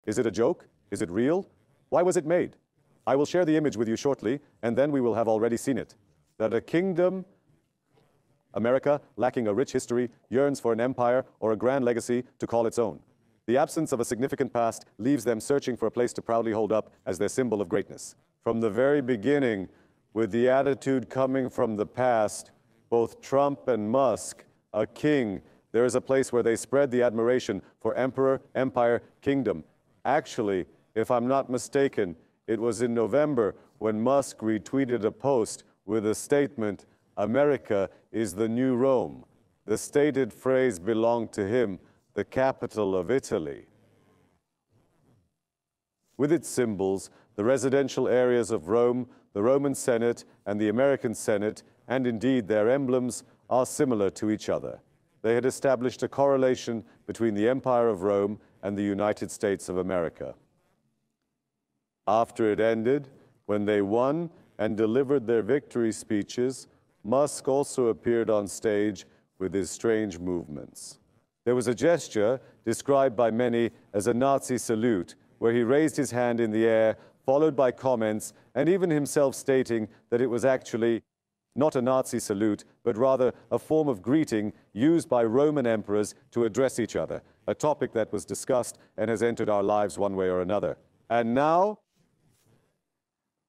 Is it a joke? Is it real? Why was it made? I will share the image with you shortly, and then we will have already seen it. That a kingdom, America, lacking a rich history, yearns for an empire or a grand legacy to call its own. The absence of a significant past leaves them searching for a place to proudly hold up as their symbol of greatness. From the very beginning, with the attitude coming from the past, both Trump and Musk, a king, there is a place where they spread the admiration for emperor, empire, kingdom. Actually, if I'm not mistaken, it was in November when Musk retweeted a post with a statement, "America is the new Rome." The stated phrase belonged to him, the capital of Italy. With its symbols, the residential areas of Rome, the Roman Senate, and the American Senate, and indeed their emblems, are similar to each other. They had established a correlation between the Empire of Rome and the United States of America. After it ended, when they won and delivered their victory speeches, Musk also appeared on stage with his strange movements. There was a gesture described by many as a Nazi salute, where he raised his hand in the air, followed by comments, and even himself stating that it was actually not a Nazi salute, but rather a form of greeting used by Roman emperors to address each other, a topic that was discussed and has entered our lives one way or another. And now,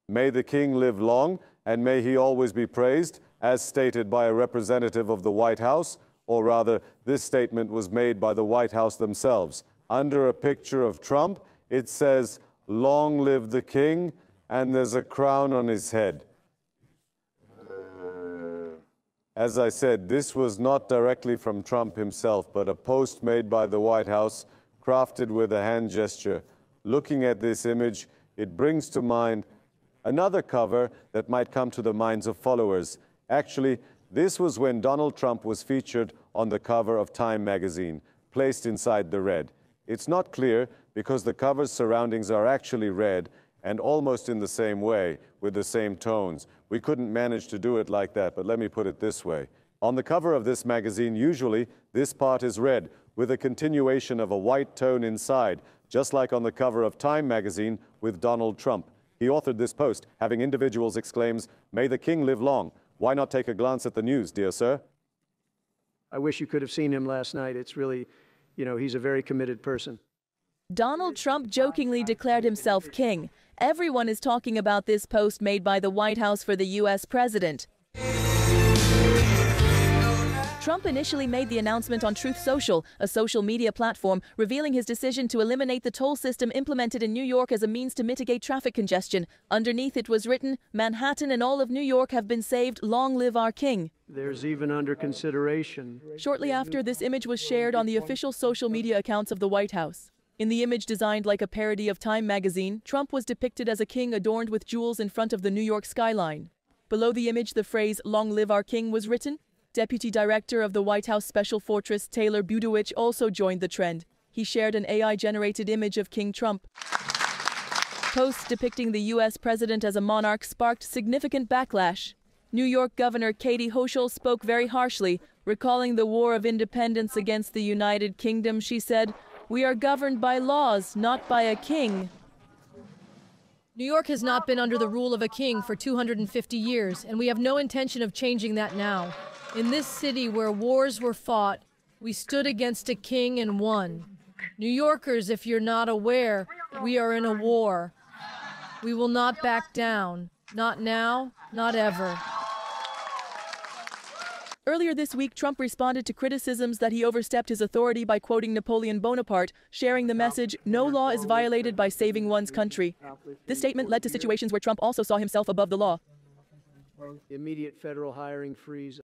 may the king live long, and may he always be praised, as stated by a representative of the White House, or rather, this statement was made by the White House themselves. Under a picture of Trump, it says, "Long live the king," and there's a crown on his head. As I said, this was not directly from Trump himself, but a post made by the White House, crafted with a hand gesture. Looking at this image, it brings to mind another cover that might come to the minds of followers. Actually, this was when Donald Trump was featured on the cover of Time magazine, placed inside the red. It's not clear because the cover's surroundings are actually red and almost in the same way, with the same tones. We couldn't manage to do it like that, but let me put it this way. On the cover of this magazine, usually this part is red, with a continuation of a white tone inside, just like on the cover of Time magazine with Donald Trump. He authored this post, having individuals exclaims, "May the king live long." Why not take a glance at the news, dear sir? I wish you could have seen him last night. It's really, he's a very committed person. Donald Trump jokingly declared himself king. Everyone is talking about this post made by the White House for the U.S. president. Trump initially made the announcement on Truth Social, a social media platform, revealing his decision to eliminate the toll system implemented in New York as a means to mitigate traffic congestion. Underneath it was written, "Manhattan and all of New York have been saved. Long live our king." There's even under consideration. Shortly after, this image was shared on the official social media accounts of the White House. In the image designed like a parody of Time magazine, Trump was depicted as a king adorned with jewels in front of the New York skyline. Below the image, the phrase, "Long live our king," was written. Deputy Director of the White House Special Fortress, Taylor Budowich, also joined the trend. He shared an AI-generated image of King Trump. Posts depicting the U.S. president as a monarch sparked significant backlash. New York Governor Katie Hochul spoke very harshly, recalling the War of Independence against the United Kingdom. She said, "We are governed by laws, not by a king." New York has not been under the rule of a king for 250 years, and we have no intention of changing that now. In this city where wars were fought, we stood against a king and won. New Yorkers, if you're not aware, we are in a war. We will not back down. Not now, not ever. Earlier this week, Trump responded to criticisms that he overstepped his authority by quoting Napoleon Bonaparte, sharing the message, "No law is violated by saving one's country." This statement led to situations where Trump also saw himself above the law. Immediate federal hiring freeze.